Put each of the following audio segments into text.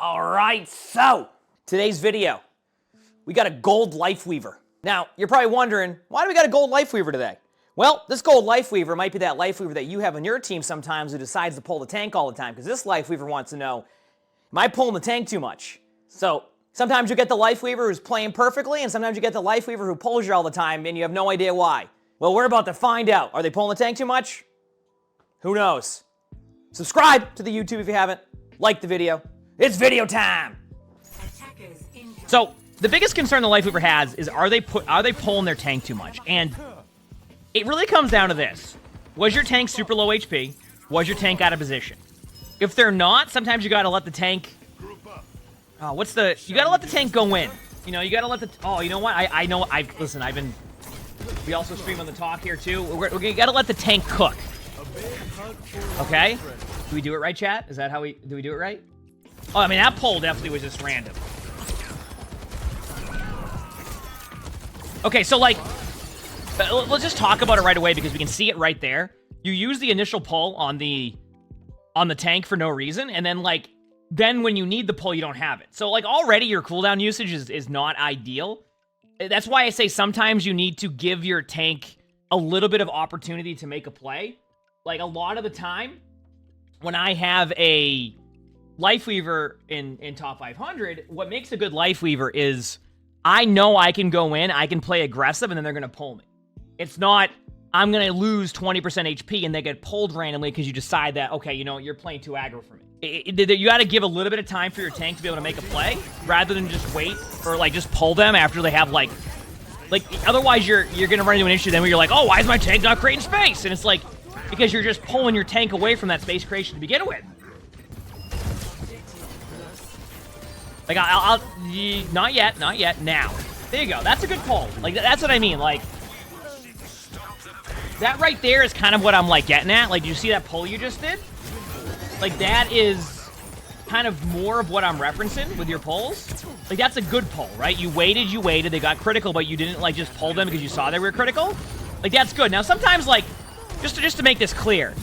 All right, so today's video, we got a gold Lifeweaver. Now, you're probably wondering, why do we got a gold Lifeweaver today? Well, this gold Lifeweaver might be that Lifeweaver that you have on your team sometimes who decides to pull the tank all the time, because this Lifeweaver wants to know, am I pulling the tank too much? So, sometimes you get the Lifeweaver who's playing perfectly, and sometimes you get the Lifeweaver who pulls you all the time, and you have no idea why. Well, we're about to find out. Are they pulling the tank too much? Who knows? Subscribe to the YouTube if you haven't. Like the video. It's video time! So, the biggest concern the Lifeweaver has is are they pulling their tank too much? And it really comes down to this. Was your tank super low HP? Was your tank out of position? If they're not, sometimes you gotta let the tank... you gotta let the tank go in. You know, you gotta let the... Oh, you know what? Listen, I've been... We also stream on the talk here, too. We gotta let the tank cook. Okay? Do we do it right, chat? Is that how we... Do we do it right? Oh, I mean, that pull definitely was just random. Okay, so, like... let's just talk about it right away because we can see it right there. You use the initial pull on the tank for no reason, and then, like... Then when you need the pull, you don't have it. So, like, already your cooldown usage is not ideal. That's why I say sometimes you need to give your tank a little bit of opportunity to make a play. Like, a lot of the time, when I have a Lifeweaver in top 500, what makes a good Lifeweaver is I know I can go in, I can play aggressive, and then they're going to pull me. It's not, I'm going to lose 20% HP and they get pulled randomly because you decide that, okay, you know, you're playing too aggro for me. You got to give a little bit of time for your tank to be able to make a play, rather than just wait or, like, just pull them after they have, like, otherwise you're going to run into an issue then where you're like, oh, why is my tank not creating space? And it's like, because you're just pulling your tank away from that space creation to begin with. Like, not yet, now. There you go, that's a good pull. Like, that's what I mean, like, that right there is kind of what I'm, like, getting at. Like, you see that pull you just did? Like, that is kind of more of what I'm referencing with your pulls. Like, that's a good pull, right? You waited, they got critical, but you didn't, like, just pull them because you saw they were critical. Like, that's good. Now, sometimes, like, just to make this clear,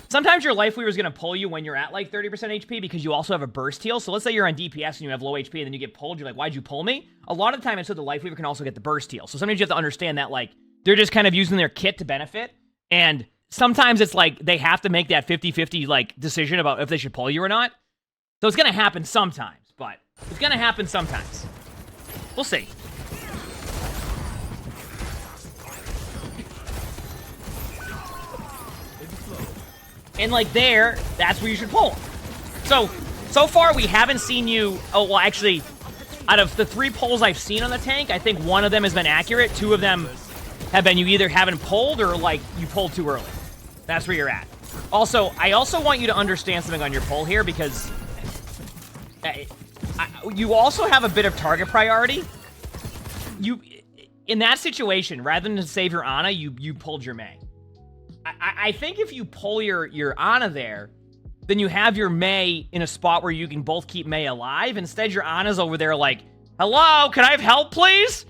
sometimes your Lifeweaver is going to pull you when you're at, like, 30% HP because you also have a burst heal. So let's say you're on DPS and you have low HP and then you get pulled. You're like, why'd you pull me? A lot of the time, it's so the Lifeweaver can also get the burst heal. So sometimes you have to understand that, like, they're just kind of using their kit to benefit. And sometimes it's like they have to make that 50-50, like, decision about if they should pull you or not. So it's going to happen sometimes, but it's going to happen sometimes. We'll see. And, like, there, that's where you should pull them. So far, we haven't seen you... Oh, well, actually, out of the 3 pulls I've seen on the tank, I think one of them has been accurate. 2 of them have been you either haven't pulled or, like, you pulled too early. That's where you're at. Also, I also want you to understand something on your pull here, because you also have a bit of target priority. In that situation, rather than to save your Ana, you pulled your Mei. I think if you pull your Ana there, then you have your Mei in a spot where you can both keep Mei alive. Instead, your Ana's over there like, hello, can I have help, please?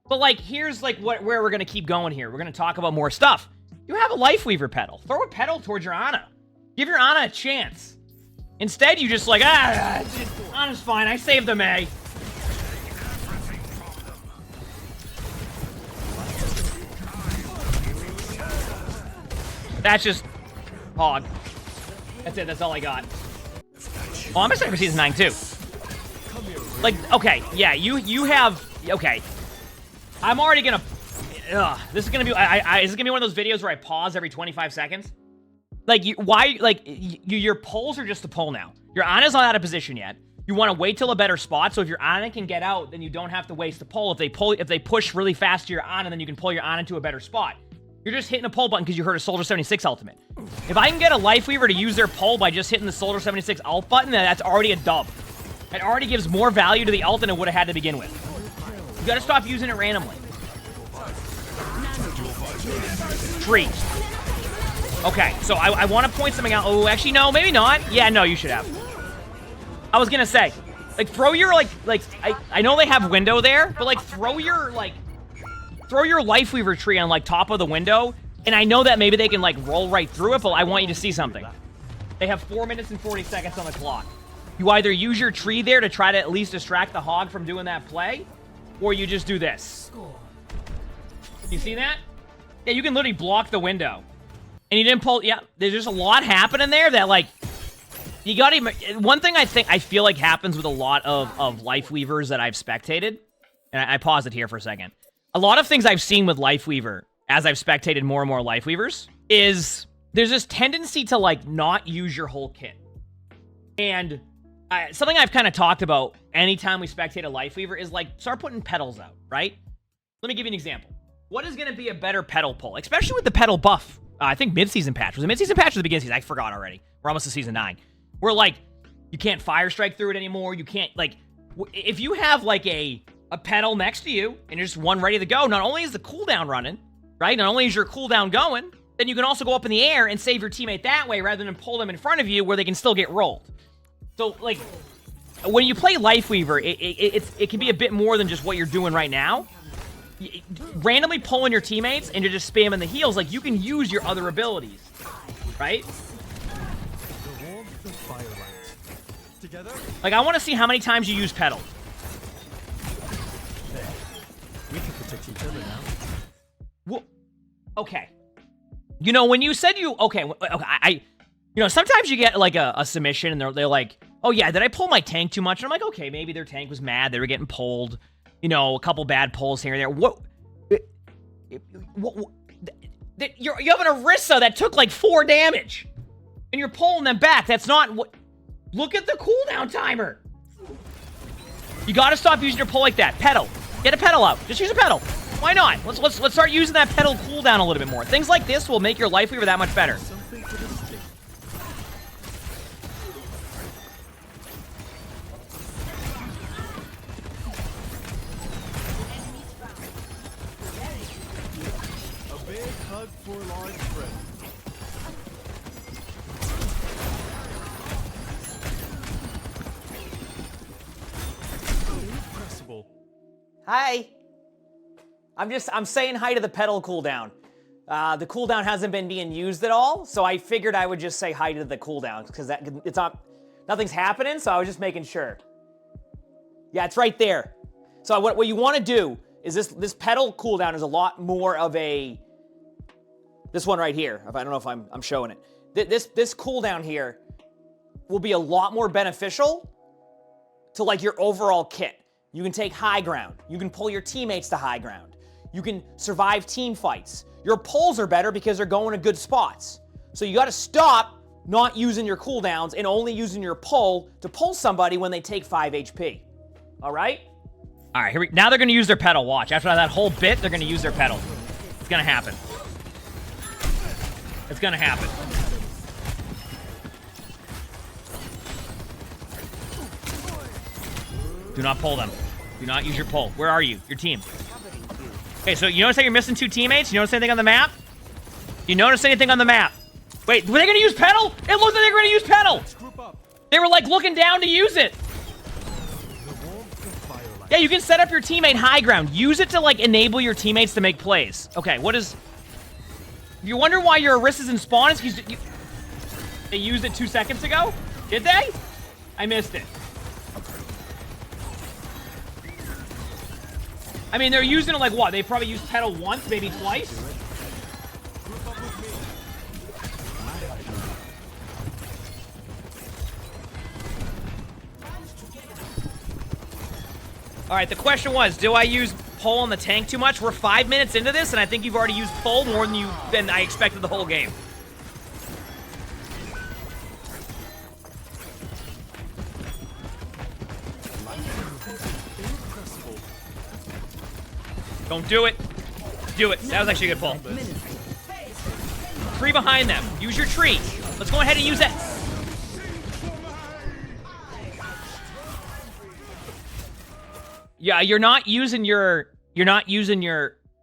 But, like, here's, like, where we're going to keep going here. We're going to talk about more stuff. You have a Lifeweaver pedal. Throw a pedal towards your Ana. Give your Ana a chance. Instead, you just like, Ana's fine. I saved the Mei. That's just hog. That's it. That's all I got. Oh, I'm excited for Season 9, too. Like, okay. Yeah, you have... Okay. I'm already gonna... this is gonna be... this is gonna be one of those videos where I pause every 25 seconds. Like, your pulls are just a pull now. Your Ana's not out of position yet. You want to wait till a better spot, so if your Ana can get out, then you don't have to waste the pull. If they push really fast to your Ana, then you can pull your Ana to a better spot. You're just hitting a pull button because you heard a Soldier 76 ultimate. If I can get a Lifeweaver to use their pull by just hitting the Soldier 76 ult button, then that's already a dub. It already gives more value to the ult than it would have had to begin with. You gotta stop using it randomly. Tree. Okay, so I want to point something out. Oh, actually, no, maybe not. Yeah, no, you should have. I was gonna say, like, throw your, I know they have window there, but, like, throw your Lifeweaver tree on, like, top of the window, and I know that maybe they can, like, roll right through it, but I want you to see something. They have 4 minutes and 40 seconds on the clock. You either use your tree there to try to at least distract the hog from doing that play, or you just do this. You see that? Yeah, you can literally block the window. And you didn't pull... Yeah, there's just a lot happening there that, like... You gotta even... One thing I feel like happens with a lot of Lifeweavers that I've spectated, and I pause it here for a second. A lot of things I've seen with Lifeweaver, as I've spectated more and more Lifeweavers, is there's this tendency to, like, not use your whole kit. And something I've kind of talked about anytime we spectate a Lifeweaver is, like, start putting petals out, right? Let me give you an example. What is going to be a better petal pull? Especially with the petal buff. I think mid-season patch. Was it mid-season patch or the beginning season? I forgot already. We're almost to season 9. Where, like, you can't fire strike through it anymore. You can't, like... If you have, like, a petal next to you, and there's one ready to go, not only is the cooldown running, right? Not only is your cooldown going, then you can also go up in the air and save your teammate that way rather than pull them in front of you where they can still get rolled. So, like, when you play Lifeweaver, it can be a bit more than just what you're doing right now. Randomly pulling your teammates and you're just spamming the heals, like, you can use your other abilities, right? Like, I want to see how many times you use petal. We can protect each other now. Well, okay. You know, when you said you... Okay, you know, sometimes you get, like, a submission and they're like, oh, yeah, did I pull my tank too much? And I'm like, okay, maybe their tank was mad. They were getting pulled. You know, a couple bad pulls here and there. You have an Orisa that took like 4 damage. And you're pulling them back. That's not what... Look at the cooldown timer. You gotta stop using your pull like that. Petal. Get a petal out. Just use a petal. Why not? Let's start using that petal cooldown a little bit more. Things like this will make your Lifeweaver that much better. For large friend. Hi. I'm saying hi to the petal cooldown. The cooldown hasn't been being used at all, so I figured I would just say hi to the cooldown because it's not, nothing's happening, so I was just making sure. Yeah, it's right there. So what you want to do is this petal cooldown is a lot more of a... This one right here, I don't know if I'm showing it. This cooldown here will be a lot more beneficial to, like, your overall kit. You can take high ground. You can pull your teammates to high ground. You can survive team fights. Your pulls are better because they're going to good spots. So you got to stop not using your cooldowns and only using your pull to pull somebody when they take 5 HP. All right? All right, now they're going to use their petal. Watch. After that whole bit, they're going to use their petal. It's going to happen. It's gonna happen. Do not pull them. Do not use your pull. Where are you? Your team. Okay, so you notice how you're missing 2 teammates? You notice anything on the map? You notice anything on the map? Wait, were they gonna use petal? It looked like they were gonna use petal! They were, like, looking down to use it. Yeah, you can set up your teammate high ground. Use it to, like, enable your teammates to make plays. Okay, what is... If you wonder why your Orisa's in spawn, it's because they used it 2 seconds ago? Did they? I missed it. I mean, they're using it like what? They probably used petal once, maybe twice? Alright, the question was, do I use pull on the tank too much? We're 5 minutes into this, and I think you've already used pull more than I expected the whole game. Don't do it. Do it. That was actually a good pull. Tree behind them. Use your tree. Let's go ahead and use that. Yeah, you're not using your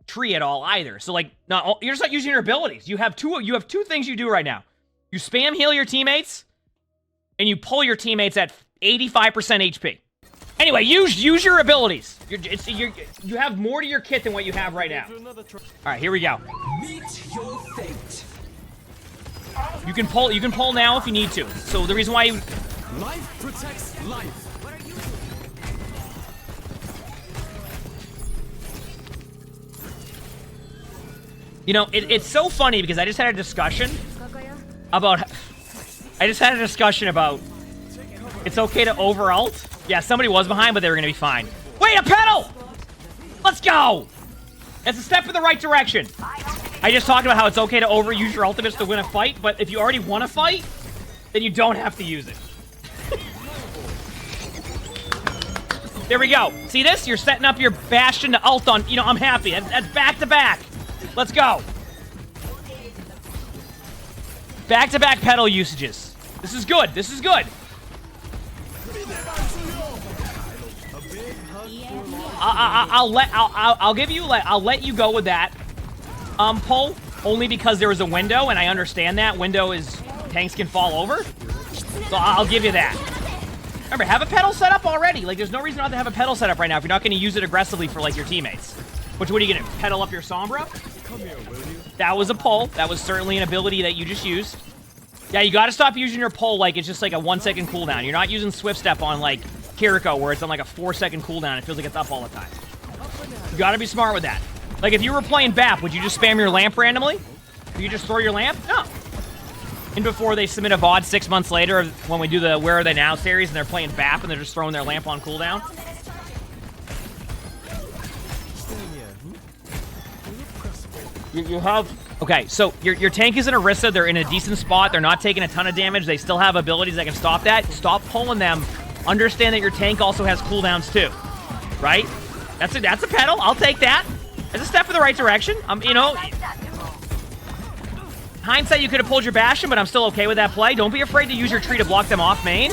tree at all either. So like, you're just not using your abilities. You have two things you do right now. You spam heal your teammates, and you pull your teammates at 85% HP. Anyway, use your abilities. You have more to your kit than what you have right now. All right, here we go. Meet your fate. You can pull now if you need to. So the reason why Life protects life. You know, it's so funny because I just had a discussion about... it's okay to over-ult. Yeah, somebody was behind, but they were going to be fine. Wait, a pedal! Let's go! It's a step in the right direction. I just talked about how it's okay to overuse your ultimates to win a fight, but if you already won a fight, then you don't have to use it. There we go. See this? You're setting up your Bastion to ult on... You know, I'm happy. That's back-to-back. Let's go. Back-to-back pedal usages. This is good. This is good. I'll let you go with that. Pull only because there was a window, and I understand that window is tanks can fall over. So I'll give you that. Remember, have a pedal set up already. Like, there's no reason not to have a pedal set up right now if you're not going to use it aggressively for like your teammates. Which, what are you going to pedal up your Sombra? That was a pull. That was certainly an ability that you just used. Yeah, you got to stop using your pull like it's just like a 1-second cooldown. You're not using Swift Step on like Kiriko where it's on like a 4-second cooldown. It feels like it's up all the time. You got to be smart with that. Like if you were playing BAP, would you just spam your lamp randomly? Would you just throw your lamp? No. And before they submit a VOD 6 months later when we do the Where Are They Now series and they're playing BAP and they're just throwing their lamp on cooldown. You have... Okay, so your tank is in Orisa. They're in a decent spot. They're not taking a ton of damage. They still have abilities that can stop that. Stop pulling them. Understand that your tank also has cooldowns too. Right? That's a pedal. I'll take that. It's a step in the right direction. You know... Hindsight, you could have pulled your Bastion, but I'm still okay with that play. Don't be afraid to use your tree to block them off main.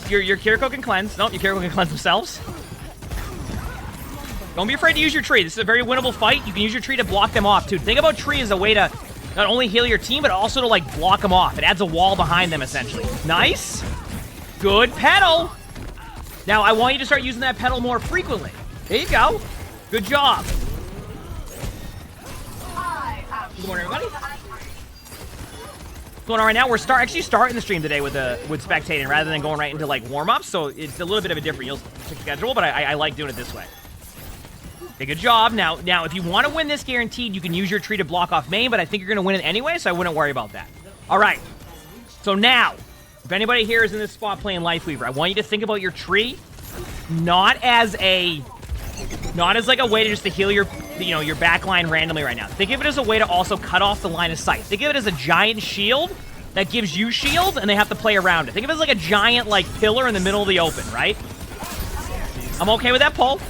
Your Kiriko can cleanse. Nope, your Kiriko can cleanse themselves. Don't be afraid to use your tree. This is a very winnable fight. You can use your tree to block them off, too. Think about tree as a way to not only heal your team, but also to, like, block them off. It adds a wall behind them, essentially. Nice. Good pedal. Now, I want you to start using that pedal more frequently. There you go. Good job. Good morning, everybody. What's going on right now? We're actually starting the stream today with spectating rather than going right into like warm-ups, so it's a little bit of a different schedule, but I like doing it this way. Okay, good job. Now, if you want to win this guaranteed, you can use your tree to block off main, but I think you're going to win it anyway, so I wouldn't worry about that. All right. So now, if anybody here is in this spot playing Lifeweaver, I want you to think about your tree not as like a way to just to heal your backline randomly right now. Think of it as a way to also cut off the line of sight. Think of it as a giant shield that gives you shield, and they have to play around it. Think of it as like a giant like pillar in the middle of the open, right? I'm okay with that pull.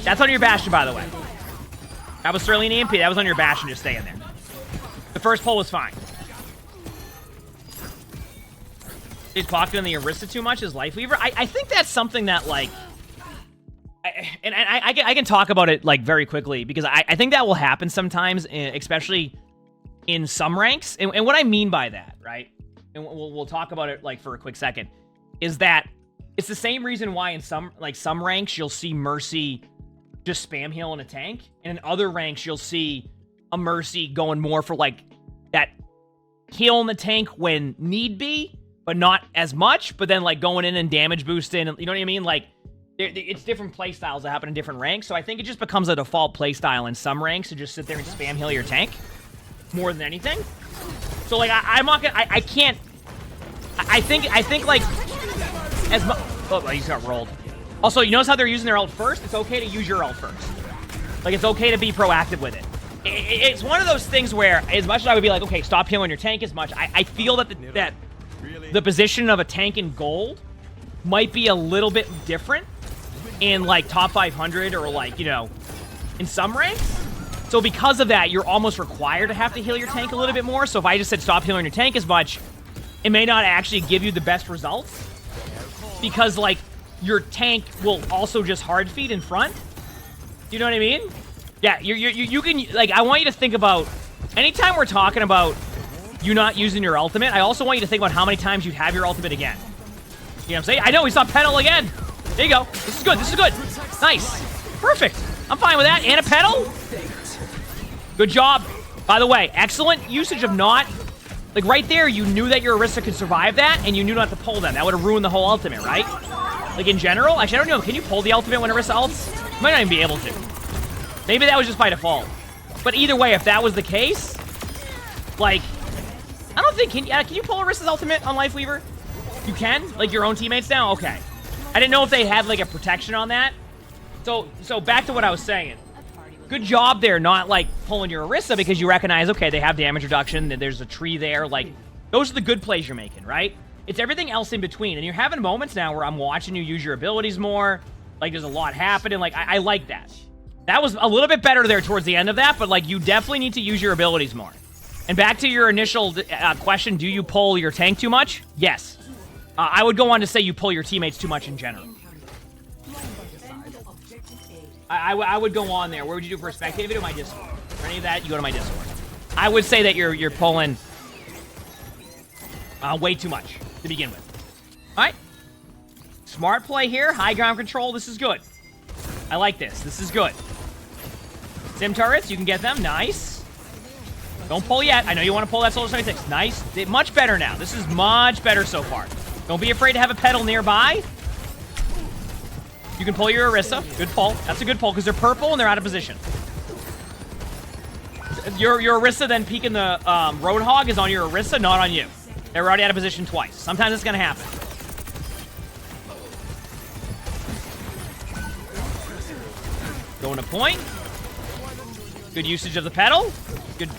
That's on your Bastion, by the way. That was certainly an EMP. That was on your Bastion. Just stay in there. The first pull was fine. Is Pocket in the Orisa too much as Lifeweaver? I think that's something that like. I can talk about it like very quickly because I think that will happen sometimes, especially in some ranks. And what I mean by that, right? And we'll talk about it like for a quick second, is that it's the same reason why in some ranks you'll see Mercy just spam heal in a tank, and in other ranks you'll see a Mercy going more for like that heal in the tank when need be, but not as much. But then like going in and damage boosting, you know what I mean? Like. It's different play styles that happen in different ranks, so I think it just becomes a default play style in some ranks to just sit there and spam heal your tank more than anything. So like I'm not gonna, I can't. I think like as much. Oh, he just got rolled. Also, you notice how they're using their ult first? It's okay to use your ult first. Like it's okay to be proactive with it. It's one of those things where, as much as I would be like, okay, stop healing your tank as much, I feel that the position of a tank in gold might be a little bit different in like top 500 or like, you know, in some ranks. So because of that, you're almost required to have to heal your tank a little bit more. So if I just said stop healing your tank as much, it may not actually give you the best results because like your tank will also just hard feed in front. You know what I mean? Yeah, you can, like, I want you to think about, anytime we're talking about you not using your ultimate, I also want you to think about how many times you have your ultimate again. You know what I'm saying? I know, we saw pedal again. There you go. This is good. This is good. Nice. Perfect. I'm fine with that. And a pedal. Good job. By the way, excellent usage of not Like, right there, you knew that your Orisa could survive that, and you knew not to pull them. That would have ruined the whole ultimate, right? Like, in general? Actually, I don't know. Can you pull the ultimate when Orisa ults? You might not even be able to. Maybe that was just by default. But either way, if that was the case, like, I don't think... Can you pull Orisa's ultimate on Lifeweaver? You can? Like, your own teammates now? Okay. I didn't know if they had, like, a protection on that. So back to what I was saying. Good job there not, like, pulling your Orisa because you recognize, okay, they have damage reduction, and there's a tree there. Like, those are the good plays you're making, right? It's everything else in between. And you're having moments now where I'm watching you use your abilities more. Like, there's a lot happening. Like, I like that. That was a little bit better there towards the end of that, but, like, you definitely need to use your abilities more. And back to your initial question, do you pull your tank too much? Yes. I would go on to say you pull your teammates too much in general. I would go on there. Where would you do for a spectating video? My Discord. For any of that, you go to my Discord. I would say that you're pulling way too much to begin with. All right. Smart play here. High ground control. This is good. I like this. This is good. Sim turrets. You can get them. Nice. Don't pull yet. I know you want to pull that Solar 76. Nice. Much better now. This is much better so far. Don't be afraid to have a pedal nearby. You can pull your Orisa. Good pull. That's a good pull because they're purple and they're out of position. Your Orisa then peeking the Roadhog is on your Orisa, not on you. They're already out of position twice. Sometimes it's going to happen. Going to point. Good usage of the pedal. Good.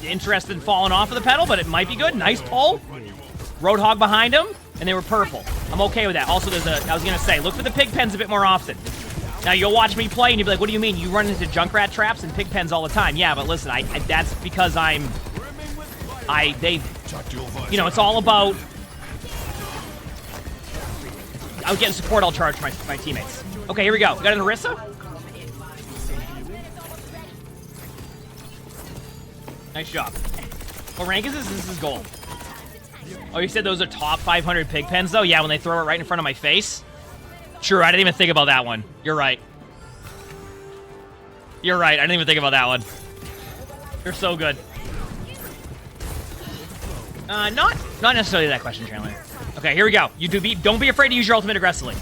Interested in falling off of the pedal, but it might be good. Nice pull. Roadhog behind him, and they were purple. I'm okay with that. Also, I was going to say, look for the pig pens a bit more often. Now, you'll watch me play, and you'll be like, what do you mean? You run into Junkrat traps and pig pens all the time. Yeah, but listen, that's because you know, it's all about... I was getting support, I'll charge my teammates. Okay, here we go. We got an Orisa. Nice job. What rank is this? This is gold. Oh, you said those are top 500 pig pens, though? Yeah, when they throw it right in front of my face? True, I didn't even think about that one. You're right. You're right, I didn't even think about that one. You're so good. Not necessarily that question, Chandler. Okay, here we go. Don't be afraid to use your ultimate aggressively.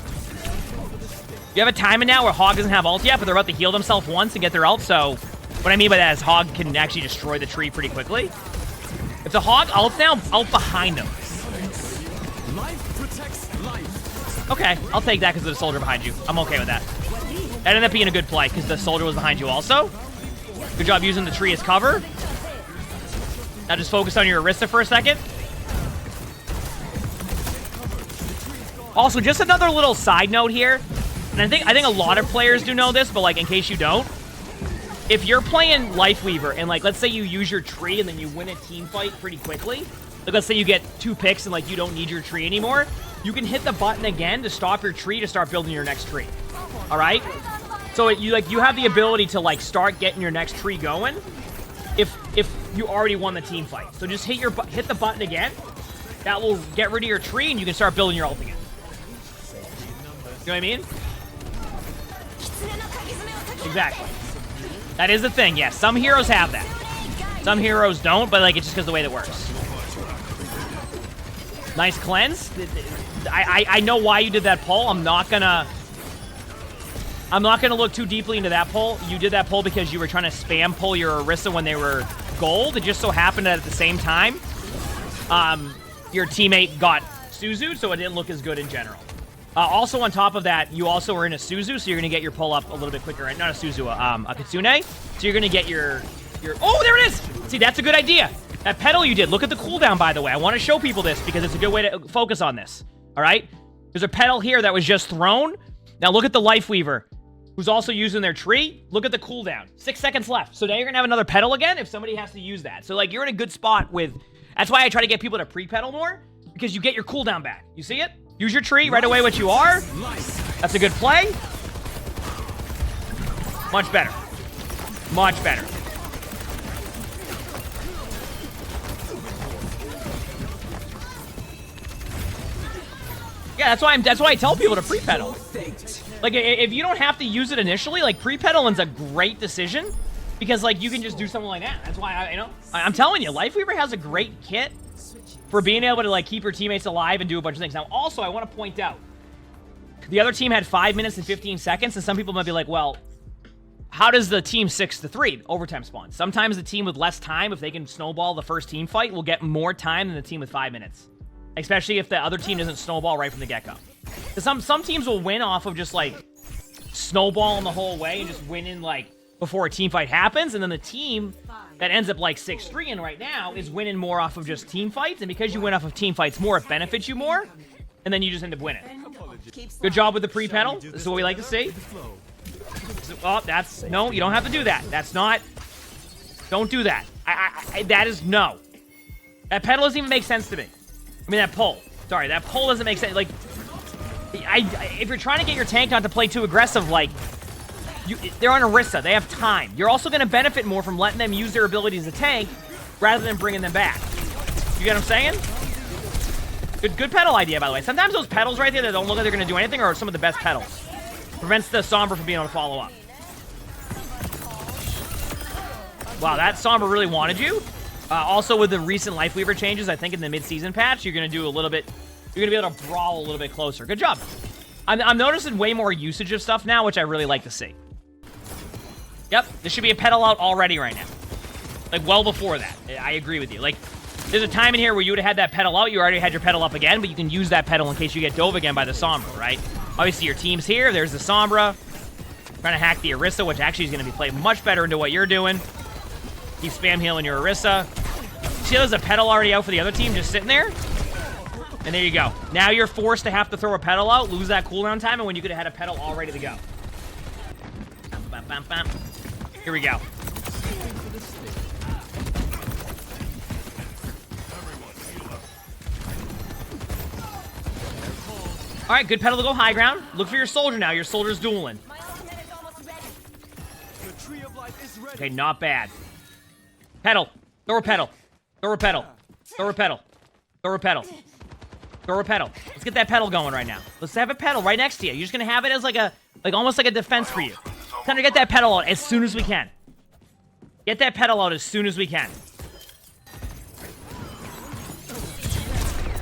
You have a timing now where Hog doesn't have ult yet, but they're about to heal themselves once and get their ult, so... What I mean by that is Hog can actually destroy the tree pretty quickly. If the Hog ults now, ult behind him. Life protects life. Okay, I'll take that because of the soldier behind you. I'm okay with that. That ended up being a good play because the soldier was behind you also. Good job using the tree as cover. Now just focus on your Orisa for a second. Also, just another little side note here. And I think a lot of players do know this, but like in case you don't. If you're playing Lifeweaver and like let's say you use your tree and then you win a team fight pretty quickly, like let's say you get 2 picks and like you don't need your tree anymore, you can hit the button again to stop your tree to start building your next tree. All right? So you have the ability to like start getting your next tree going if you already won the team fight. So just hit the button again. That will get rid of your tree and you can start building your ult again. You know what I mean? Exactly. That is the thing, yes. Some heroes have that. Some heroes don't, but like it's just because of the way that works. Nice cleanse. I know why you did that pull. I'm not gonna look too deeply into that pull. You did that pull because you were trying to spam pull your Orisa when they were gold. It just so happened that at the same time, your teammate got Suzu'd, so it didn't look as good in general. Also, on top of that, you also were in a Suzu, so you're going to get your pull-up a little bit quicker. Not a Suzu, a Kitsune. So you're going to get your... Oh, there it is! See, that's a good idea. That pedal you did. Look at the cooldown, by the way. I want to show people this because it's a good way to focus on this. All right? There's a pedal here that was just thrown. Now look at the Lifeweaver, who's also using their tree. Look at the cooldown. 6 seconds left. So now you're going to have another pedal again if somebody has to use that. So, like, you're in a good spot with... That's why I try to get people to pre-pedal more, because you get your cooldown back. You see it? Use your tree right away what you are. That's a good play. Much better. Much better. Yeah, that's why I tell people to pre-pedal. Like, if you don't have to use it initially, like, pre-pedaling's a great decision. Because, like, you can just do something like that. That's why, I'm telling you, Lifeweaver has a great kit for being able to, like, keep your teammates alive and do a bunch of things. Now, also, I want to point out, the other team had 5 minutes and 15 seconds, and some people might be like, well, how does the team 6-3 overtime spawn? Sometimes the team with less time, if they can snowball the first team fight, will get more time than the team with 5 minutes. Especially if the other team doesn't snowball right from the get-go. Some teams will win off of just, like, snowballing the whole way and just winning, like, before a team fight happens, and then the team that ends up like 6-3 in right now is winning more off of just team fights, and because you win off of team fights more, it benefits you more, and then you just end up winning. Good job with the pre-pedal. This is what we like to see. Oh, that's, no, you don't have to do that. That's not, don't do that. That is no. That pedal doesn't even make sense to me. I mean, that pull. Sorry, that pull doesn't make sense. Like, if you're trying to get your tank not to play too aggressive, like, they're on Orisa. They have time. You're also going to benefit more from letting them use their abilities as a tank rather than bringing them back. You get what I'm saying? Good pedal idea, by the way. Sometimes those pedals right there that don't look like they're going to do anything are some of the best pedals. Prevents the Sombra from being able to follow up. Wow, that Sombra really wanted you. Also, with the recent Lifeweaver changes, I think in the mid-season patch, you're going to do a little bit... You're going to be able to brawl a little bit closer. Good job. I'm noticing way more usage of stuff now, which I really like to see. Yep, this should be a pedal out already right now. Like, well before that. I agree with you. Like, there's a time in here where you would have had that pedal out. You already had your pedal up again, but you can use that pedal in case you get dove again by the Sombra, right? Obviously, your team's here. There's the Sombra. Trying to hack the Orisa, which actually is going to be played much better into what you're doing. Keep spam healing your Orisa. See, there's a pedal already out for the other team just sitting there? And there you go. Now you're forced to have to throw a pedal out, lose that cooldown time, and when you could have had a pedal all ready to go. Bam, bam, bam. Here we go. All right, good pedal to go high ground. Look for your soldier now. Your soldier's dueling. Okay, not bad. Pedal. Throw a pedal. Throw a pedal. Throw a pedal. Throw a pedal. Throw a pedal. Let's get that pedal going right now. Let's have a pedal right next to you. You're just gonna have it as like almost like a defense for you. Time to get that pedal out as soon as we can. Get that pedal out as soon as we can.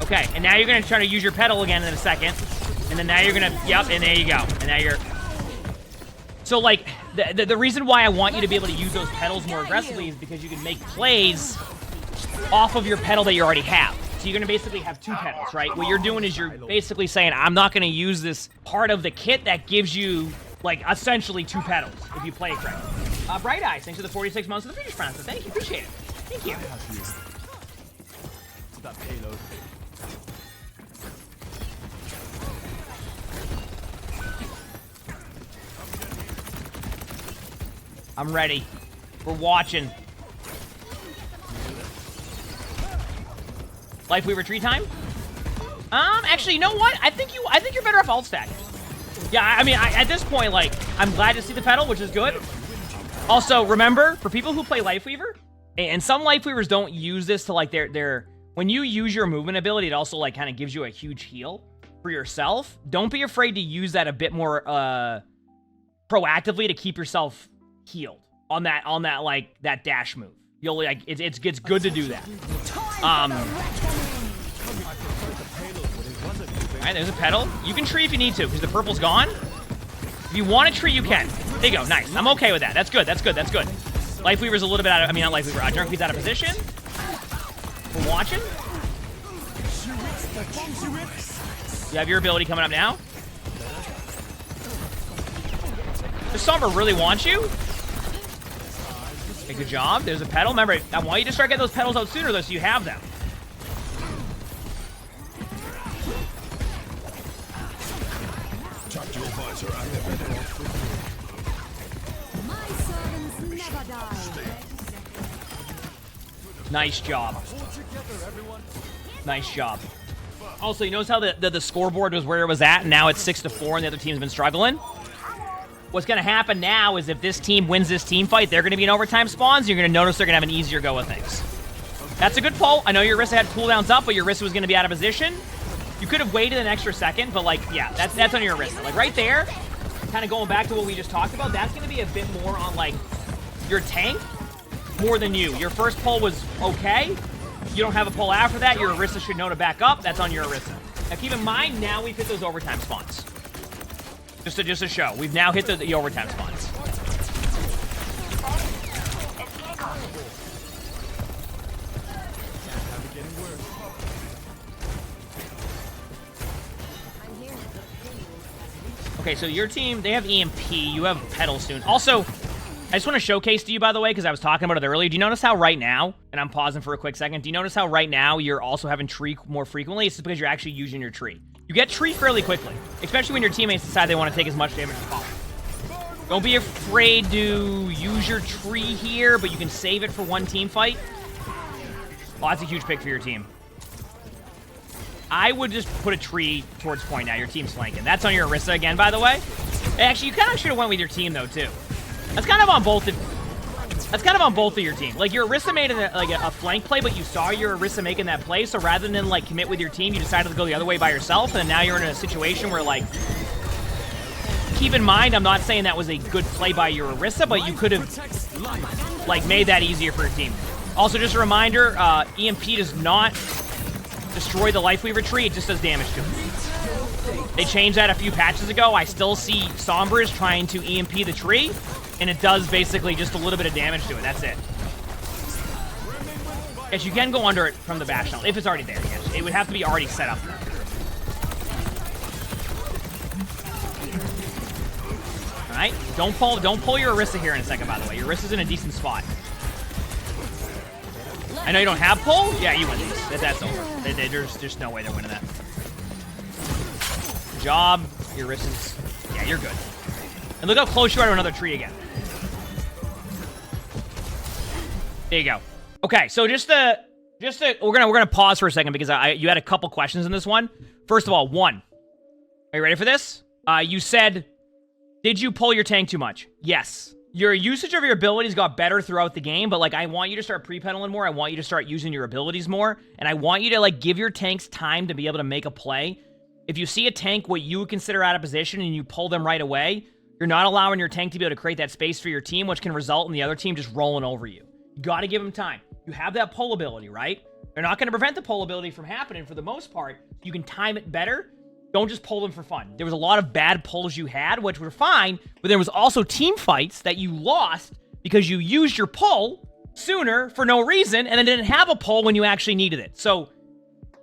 Okay, and now you're gonna try to use your pedal again in a second. And then now you're gonna, yep, and there you go. And now you're... So, like, the reason why I want you to be able to use those pedals more aggressively is because you can make plays off of your pedal that you already have. So you're gonna basically have two pedals, right? What you're doing is you're basically saying, I'm not gonna use this part of the kit that gives you, like, essentially two pedals if you play it correctly. Bright Eyes, thanks for the 46 months of the British France. Thank you, appreciate it. Thank you. It's that payload. I'm ready. We're watching. Lifeweaver tree time? Actually, you know what? I think you're better off alt stack. Yeah, I mean, at this point, like, I'm glad to see the pedal, which is good. Also, remember, for people who play Lifeweaver, and some Lifeweavers don't use this to, like, their when you use your movement ability, it also, like, kind of gives you a huge heal for yourself. Don't be afraid to use that a bit more, proactively to keep yourself healed on that like, that dash move. You'll, like, it's good to do that. Alright, there's a pedal. You can tree if you need to, because the purple's gone. If you want to tree, you can. There you go, nice. I'm okay with that. That's good, that's good, that's good. Lifeweaver's a little bit out of, I mean, not Lifeweaver, Drunkbeat's out of position. We're watching. You have your ability coming up now. This Sombra really wants you. Okay, good job. There's a pedal. Remember, I want you to start getting those pedals out sooner, though, so you have them. Nice job. Nice job. Also, you notice how the scoreboard was where it was at, and now it's 6-4, and the other team's been struggling? What's going to happen now is if this team wins this team fight, they're going to be in overtime spawns. You're going to notice they're going to have an easier go with things. That's a good pull. I know your Orisa had cooldowns up, but your Orisa was going to be out of position. You could have waited an extra second, but, like, yeah, that's on your Orisa. Like, right there, kind of going back to what we just talked about, that's going to be a bit more on, like, your tank more than you. Your first pull was okay. You don't have a pull after that. Your Orisa should know to back up. That's on your Orisa. Now keep in mind, now we've hit those overtime spawns. Just to show. We've now hit the overtime spawns. Okay, so your team, they have EMP. You have Petal soon. Also, I just want to showcase to you, by the way, because I was talking about it earlier. Do you notice how right now, and I'm pausing for a quick second, do you notice how right now you're also having tree more frequently? It's just because you're actually using your tree. You get tree fairly quickly, especially when your teammates decide they want to take as much damage as possible. Don't be afraid to use your tree here, but you can save it for one team fight. Oh, that's a huge pick for your team. I would just put a tree towards point now. Your team's flanking. That's on your Orisa again, by the way. Actually, you kind of should have went with your team, though, too. That's kind of on both of your team. Like, your Orisa made a flank play, but you saw your Orisa making that play, so rather than, like, commit with your team, you decided to go the other way by yourself, and then now you're in a situation where, like, keep in mind, I'm not saying that was a good play by your Orisa, but you could have, like, made that easier for your team. Also, just a reminder, EMP does not destroy the Lifeweaver tree, it just does damage to it. They changed that a few patches ago. I still see Sombras trying to EMP the tree, and it does basically just a little bit of damage to it. That's it. Yes, you can go under it from the bash tunnel, if it's already there. Yes. It would have to be already set up. Alright, don't pull your Orisa here in a second, by the way. Your Orisa's in a decent spot. I know you don't have pull? Yeah, you win these. That's over. There's just no way they're winning that. Good job. Your Orisa's... Yeah, you're good. And look how close you are to another tree again. There you go. Okay, so we're gonna pause for a second because you had a couple questions in this one. First of all, one. Are you ready for this? You said, did you pull your tank too much? Yes. Your usage of your abilities got better throughout the game, but, like, I want you to start pre-pedaling more. I want you to start using your abilities more, and I want you to, like, give your tanks time to be able to make a play. If you see a tank what you would consider out of position and you pull them right away, you're not allowing your tank to be able to create that space for your team, which can result in the other team just rolling over you. You got to give them time. You have that pull ability, right? They're not going to prevent the pull ability from happening for the most part. You can time it better. Don't just pull them for fun. There was a lot of bad pulls you had, which were fine, but there was also team fights that you lost because you used your pull sooner for no reason and then didn't have a pull when you actually needed it. So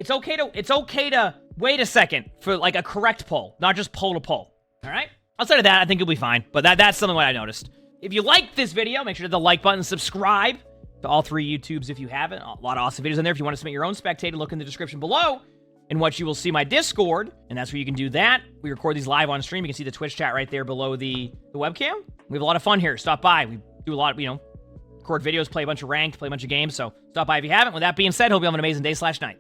it's okay to wait a second for, like, a correct pull, not just pull to pull. All right? Outside of that, I think you'll be fine, but that's something that I noticed. If you liked this video, make sure to hit the like button, subscribe to all 3 YouTubes if you haven't. A lot of awesome videos in there. If you want to submit your own Spectator, look in the description below. In which you will see my Discord, and that's where you can do that. We record these live on stream. You can see the Twitch chat right there below the webcam. We have a lot of fun here. Stop by. We do a lot of, record videos, play a bunch of ranked, play a bunch of games. So stop by if you haven't. With that being said, hope you have an amazing day/night.